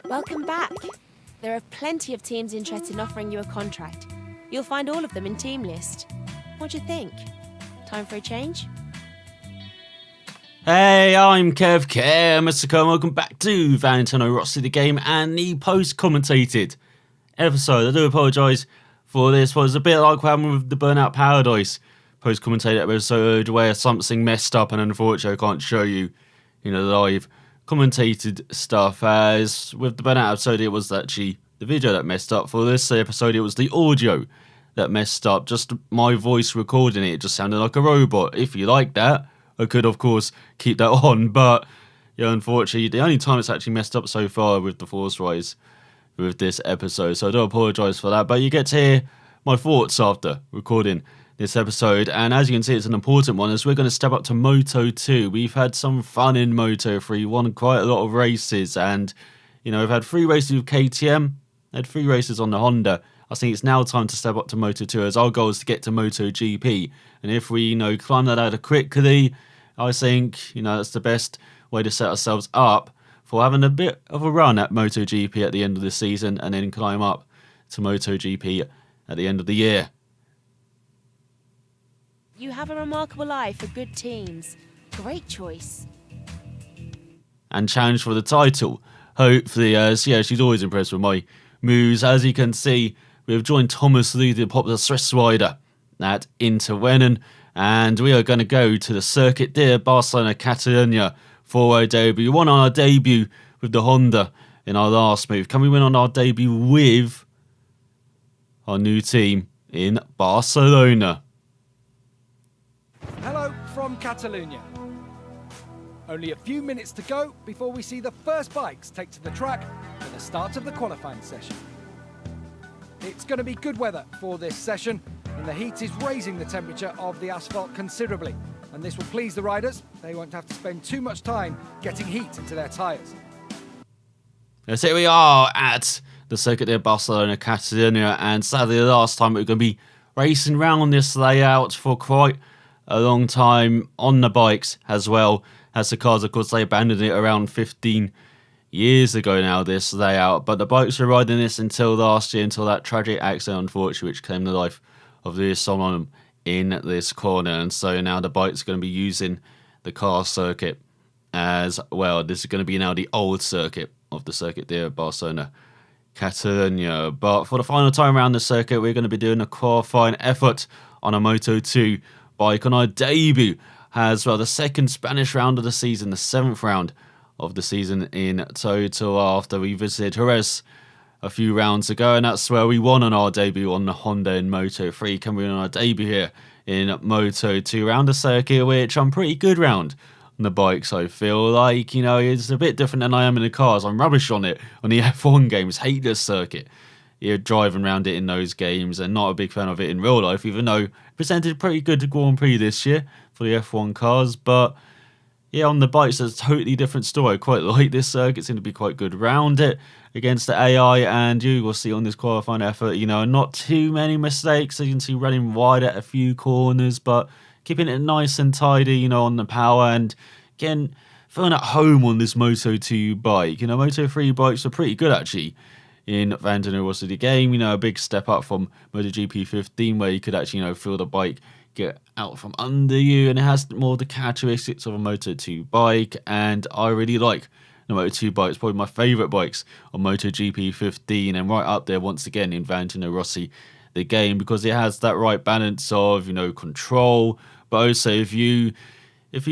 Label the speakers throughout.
Speaker 1: Welcome back. There are plenty of teams interested in offering you a contract. You'll find all of them in Team List. What do you think? Time for a change?
Speaker 2: Hey, I'm Kev Camelot. Welcome back to Valentino Rossi the game and the post-commentated episode. I do apologise for this. Well, it's a bit like what happened with the Burnout Paradise post-commentated episode where something messed up and unfortunately I can't show you, the live commentated stuff. As with the Burnout episode, it was actually the video that messed up. For this episode, it was the audio that messed up. Just my voice recording it just sounded like a robot. If you like that, I could, of course, keep that on. But, unfortunately, the only time it's actually messed up so far with the Force Rise with this episode. So I do apologise for that. But you get to hear my thoughts after recording this episode. And as you can see, it's an important one as we're going to step up to Moto2. We've had some fun in Moto3, won quite a lot of races. And, we've had 3 races with KTM, had 3 races on the Honda. I think it's now time to step up to Moto2 as our goal is to get to MotoGP. And if we, climb that ladder quickly, I think, that's the best way to set ourselves up for having a bit of a run at MotoGP at the end of the season and then climb up to MotoGP at the end of the year.
Speaker 1: You have a remarkable eye for good teams. Great choice.
Speaker 2: And challenge for the title. Hopefully, she's always impressed with my moves. As you can see, we have joined Thomas Lee, the popular stress rider at Interwennen, and we are going to go to the Circuit de Barcelona Catalunya for our debut. We won on our debut with the Honda in our last move. Can we win on our debut with our new team in Barcelona?
Speaker 3: Hello from Catalonia. Only a few minutes to go before we see the first bikes take to the track for the start of the qualifying session. It's going to be good weather for this session, and the heat is raising the temperature of the asphalt considerably, and this will please the riders. They won't have to spend too much time getting heat into their tyres.
Speaker 2: Yes, here we are at the Circuit de Barcelona Catalunya, and sadly the last time we're going to be racing around this layout for quite a long time on the bikes as well as the cars. Of course, they abandoned it around 15 years ago now, this layout, but the bikes were riding this until last year, until that tragic accident, unfortunately, which claimed the life of Lewis Solomon in this corner. And so now the bike's going to be using the car circuit as well. This is going to be now the old circuit of the Circuit de Barcelona Catalunya. But for the final time around the circuit, we're going to be doing a qualifying effort on a Moto2 bike on our debut as well. The second Spanish round of the season, the 7th round of the season in total, after we visited Jerez a few rounds ago, and that's where we won on our debut on the Honda in Moto3. Can we win on our debut here in Moto2 round a circuit which I'm pretty good round on the bikes. I feel like, it's a bit different than I am in the cars. I'm rubbish on it on the F1 games, hate this circuit. You're driving around it in those games and not a big fan of it in real life, even though it presented pretty good Grand Prix this year for the F1 cars. But yeah, on the bikes, it's a totally different story. I quite like this circuit. It's going to be quite good round it against the AI, and you will see on this qualifying effort, not too many mistakes. As you can see, running wide at a few corners, but keeping it nice and tidy, on the power, and again, feeling at home on this Moto2 bike. Moto3 bikes are pretty good, actually, in Valentino Rossi the game. A big step up from MotoGP 15, where you could actually, feel the bike get out from under you, and it has more of the characteristics of a Moto2 bike, and I really like the Moto2 bikes. Probably my favourite bikes on MotoGP 15, and right up there once again in Valentino Rossi the game, because it has that right balance of control, but also if you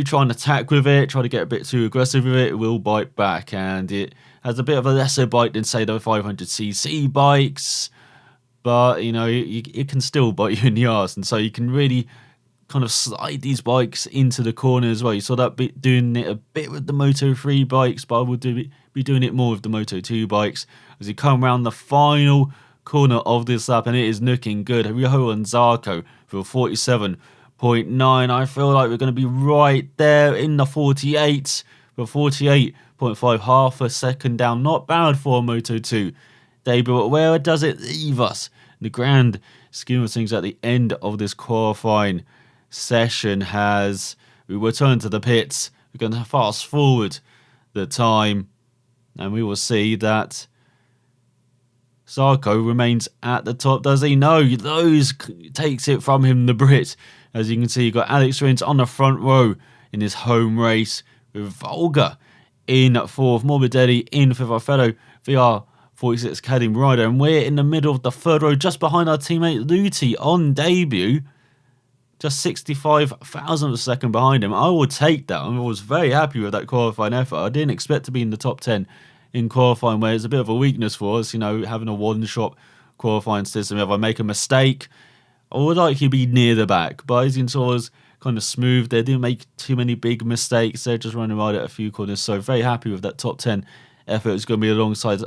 Speaker 2: try and attack with it, try to get a bit too aggressive with it, it will bite back, and it has a bit of a lesser bite than, say, the 500cc bikes, but it can still bite you in the arse, and so you can really kind of slide these bikes into the corner as well. You saw that bit, doing it a bit with the Moto3 bikes, but I will be doing it more with the Moto2 bikes as you come around the final corner of this lap, and it is looking good. Rio and Zarco for 47.9. I feel like we're going to be right there in the 48 for 48.5, half a second down. Not bad for a Moto2 debut, but where does it leave us in the grand scheme of things at the end of this qualifying session? Has we return to the pits, we're going to fast forward the time And we will see that Zarco remains at the top. Does he? No, Lowe's takes it from him, the Brit. As you can see, you've got Alex Rins on the front row in his home race with Volga in 4th, Morbidelli in 5th, our fellow VR46 Academy rider. And we're in the middle of the 3rd row, just behind our teammate Luti on debut. Just 65,000 of a second behind him. I will take that. I was very happy with that qualifying effort. I didn't expect to be in the top 10 in qualifying, where it's a bit of a weakness for us, having a one-shot qualifying system. If I make a mistake, I would like to be near the back. But as you saw, was kind of smooth. They didn't make too many big mistakes. They're just running right at a few corners. So very happy with that top 10 effort. It's going to be alongside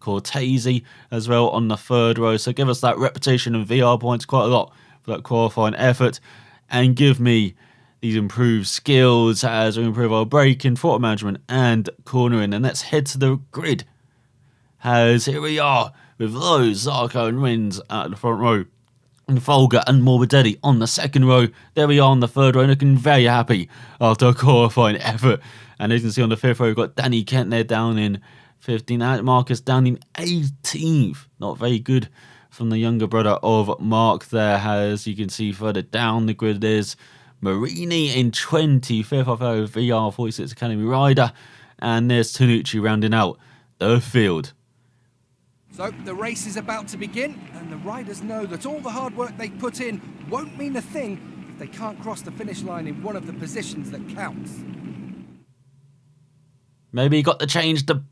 Speaker 2: Cortese as well on the 3rd row. So give us that reputation and VR points quite a lot for that qualifying effort. And give me these improved skills as we improve our braking, throttle management and cornering. And let's head to the grid. As here we are with Lowe's, Zarco and Rins at the front row. And Folger and Morbidelli on the 2nd row. There we are on the 3rd row, looking very happy after a qualifying effort. And as you can see on the 5th row, we've got Danny Kent there down in 15th. Marcus down in 18th. Not very good from the younger brother of Mark there. As you can see further down the grid, there's Marini in 25th, our fellow VR46 Academy rider. And there's Tanucci rounding out the field.
Speaker 3: So the race is about to begin, and the riders know that all the hard work they put in won't mean a thing if they can't cross the finish line in one of the positions that counts.
Speaker 2: Maybe you got to change the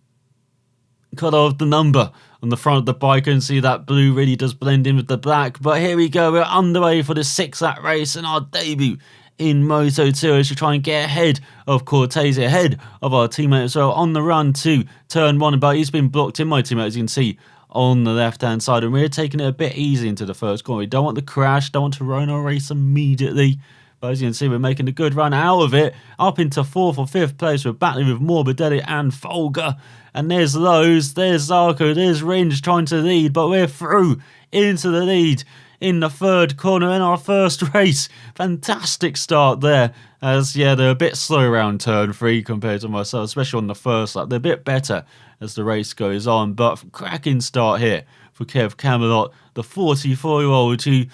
Speaker 2: colour of the number on the front of the bike and see that blue really does blend in with the black. But here we go, we're underway for the 6-lap race and our debut in Moto2 as we try and get ahead of Cortese, ahead of our teammate as well on the run to turn 1. But he's been blocked in, my teammate, as you can see on the left-hand side. And we're taking it a bit easy into the 1st corner. We don't want the crash, don't want to run our race immediately. But as you can see, we're making a good run out of it. Up into 4th or 5th place. We're battling with Morbidelli and Folger. And there's Lowe's, there's Zarco, there's Rins trying to lead. But we're through into the lead in the 3rd corner in our 1st race. Fantastic start there. As, yeah, they're a bit slow around turn 3 compared to myself, especially on the 1st lap. They're a bit better as the race goes on. But cracking start here for Kev Camelot, the 44-year-old who,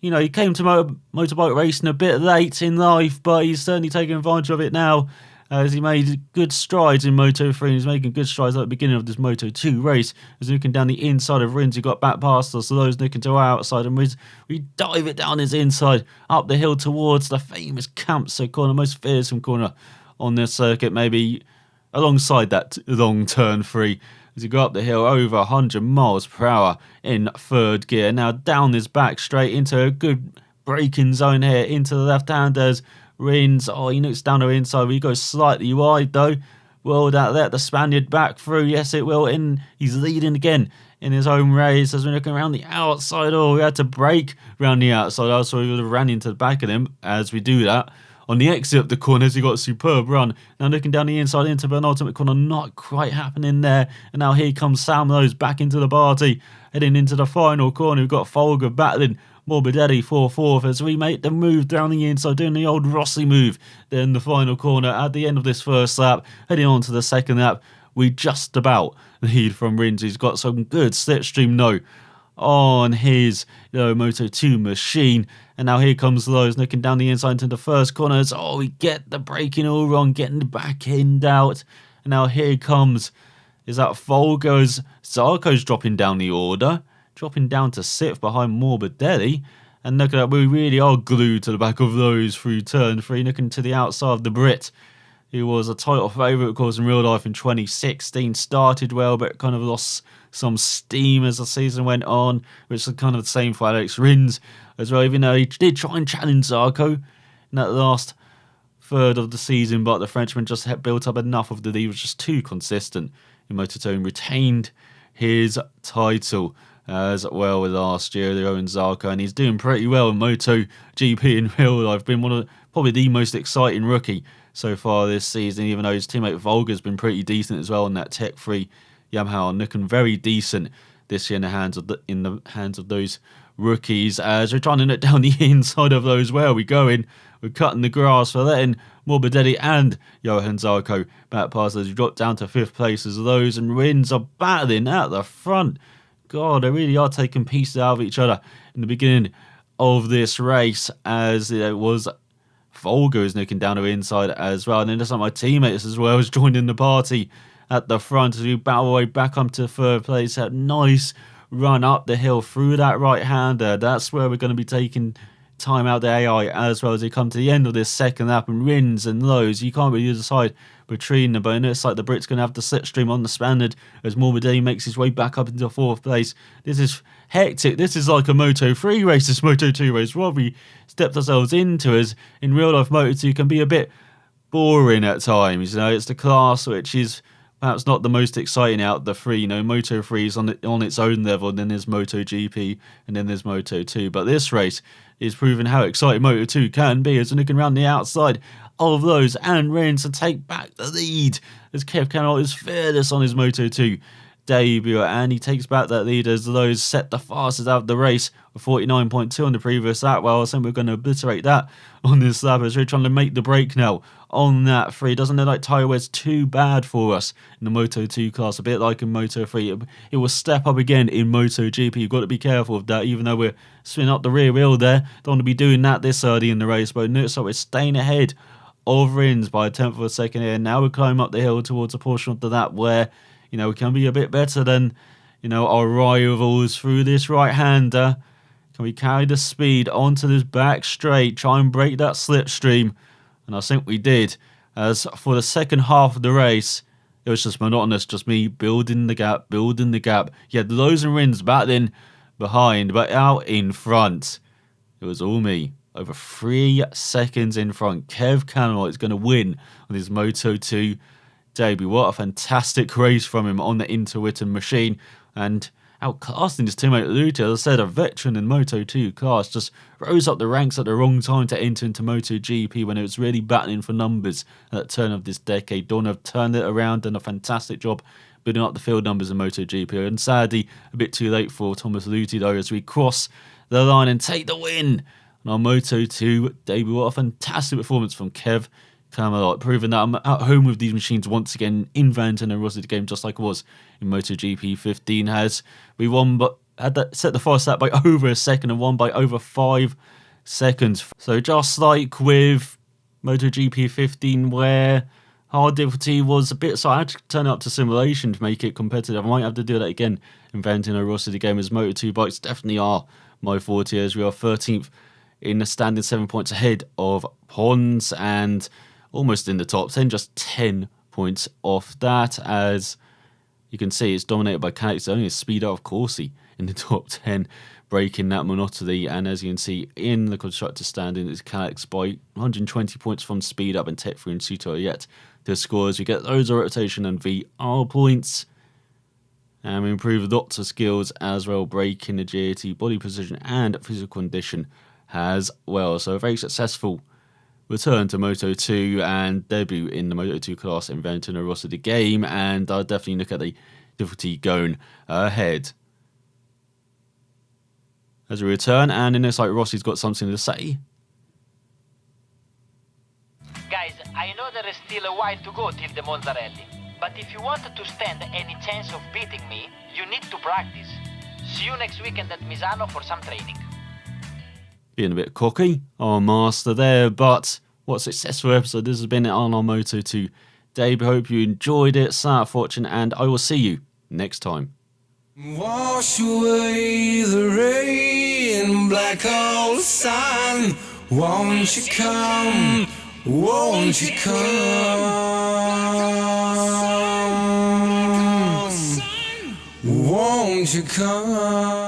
Speaker 2: he came to motorbike racing a bit late in life, but he's certainly taking advantage of it now as he made good strides in Moto3 and he's making good strides at the beginning of this Moto2 race. As looking down the inside of Rins, he got back past us, so those looking to our outside, and we dive it down his inside, up the hill towards the famous Campso corner, most fearsome corner on this circuit, maybe alongside that long turn 3. As he got up the hill over 100 miles per hour in 3rd gear. Now down this back straight into a good braking zone here into the left-handers. Rins, he looks down the inside. He goes slightly wide though. Will that let the Spaniard back through? Yes, it will. He's leading again in his own race as we're looking around the outside. We had to brake around the outside. I we would have ran into the back of him as we do that. On the exit of the corners, he got a superb run. Now looking down the inside into an ultimate corner, not quite happening there. And now here comes Sam Lowe's back into the party, heading into the final corner. We've got Folger battling Morbidelli for 4th as we make the move down the inside, doing the old Rossi move. Then the final corner at the end of this 1st lap, heading on to the 2nd lap. We just about lead from Rins. He's got some good slipstream on his Moto2 machine. And now here comes Lowe's looking down the inside into the 1st corners. We get the braking all wrong, getting the back end out. And now here comes, is that Folger's? Zarco's dropping down the order, dropping down to 6th behind Morbidelli. And look at that, we really are glued to the back of Lowe's through turn 3, looking to the outside of the Brit. He was a title favourite, of course, in real life in 2016. Started well, but kind of lost some steam as the season went on, which is kind of the same for Alex Rins as well, even though he did try and challenge Zarco in that last 3rd of the season, but the Frenchman just had built up enough of the lead, was just too consistent in Moto2 and retained his title as well with last year, the Owen Zarco, and he's doing pretty well in MotoGP in real life. Been one of probably the most exciting rookie so far this season, even though his teammate Volga's been pretty decent as well in that Tech 3 Yamaha, and looking very decent this year in the hands of those rookies as we're trying to nut down the inside of those. Where are we going? We're cutting the grass for letting Morbidelli and Johan Zarco back past as we drop down to 5th place as those and Rins are battling at the front. God, they really are taking pieces out of each other in the beginning of this race, as it was Volga is nicking down the inside as well. And then just like my teammates as well as joining the party at the front as we battle our way back up to 3rd place. That nice run up the hill through that right-hander. That's where we're going to be taking time out the AI as well as they come to the end of this second lap, and Rins and lows. You can't really decide between them, but it looks like the Brit's going to have the slipstream on the standard as Morbidelli makes his way back up into 4th place. This is hectic. This is like a Moto3 race, this Moto2 race. What we stepped ourselves into, as in real life Moto2 can be a bit boring at times. You know, it's the class which is perhaps not the most exciting out of the three. You know, Moto3 is on its own level, and then there's MotoGP, and then there's Moto2. But this race is proving how exciting Moto2 can be, as we're looking around the outside of those and Rins to take back the lead as Kev Camelot is fearless on his Moto2 debut, and he takes back that lead as those set the fastest out of the race with 49.2 on the previous lap. Well, I think we're going to obliterate that on this lap as we're trying to make the break now on that 3. Doesn't look like tyre wear's too bad for us in the Moto2 class, a bit like in Moto3. It will step up again in MotoGP. You've got to be careful of that, even though we're spinning up the rear wheel there. Don't want to be doing that this early in the race, but it looks like we're staying ahead of Rins by a tenth of a second here. Now we climb up the hill towards a portion of the lap where, you know, we can be a bit better than, you know, our rivals through this right-hander. Can we carry the speed onto this back straight, try and break that slipstream? And I think we did, as for the second half of the race, it was just monotonous, just me building the gap. You had lows and Rins battling behind, but out in front, it was all me. Over 3 seconds in front. Kev Camelot is going to win on his Moto2 debut. What a fantastic race from him on the intermittent machine, and outclassing his teammate Lute. As I said, a veteran in Moto2 class, just rose up the ranks at the wrong time to enter into MotoGP when it was really battling for numbers at the turn of this decade. Dawn have turned it around, done a fantastic job building up the field numbers in MotoGP, and sadly a bit too late for Thomas Lute though as we cross the line and take the win on our Moto2 debut. What a fantastic performance from Kev Camelot, proving that I'm at home with these machines once again in Valentino Rossi game, just like it was in MotoGP 15. As we won, but had that set the fast lap by over a second and won by over 5 seconds. So just like with MotoGP 15, where hard difficulty was a bit, so I had to turn it up to simulation to make it competitive. I might have to do that again in Valentino Rossi the game, as Moto2 bikes definitely are my forte, as we are 13th in the standing, 7 points ahead of Pons and almost in the top 10, just 10 points off that. As you can see, it's dominated by Calyx, only a speed out of Corsi in the top 10, breaking that monotony. And as you can see in the constructor standing, it's Calyx by 120 points from speed up, and Tech3 and Suto yet to score as we get those rotation and VR points. And we improve lots of skills as well, braking, agility, body position and physical condition as well. So a very successful return to Moto2 and debut in the Moto2 class in Valentino Rossi the game, and I'll definitely look at the difficulty going ahead as we return. And in this, like, Rossi's got something to say.
Speaker 4: Guys, I know there is still a while to go till the Monza rally, but if you want to stand any chance of beating me, you need to practice. See you next weekend at Misano for some training.
Speaker 2: Being a bit cocky, our master there, but what a successful episode this has been on our Moto2 debut. Hope you enjoyed it. Start fortune, and I will see you next time.
Speaker 5: Wash away the rain, black hole sun. Won't you come? Won't you come? Won't you come?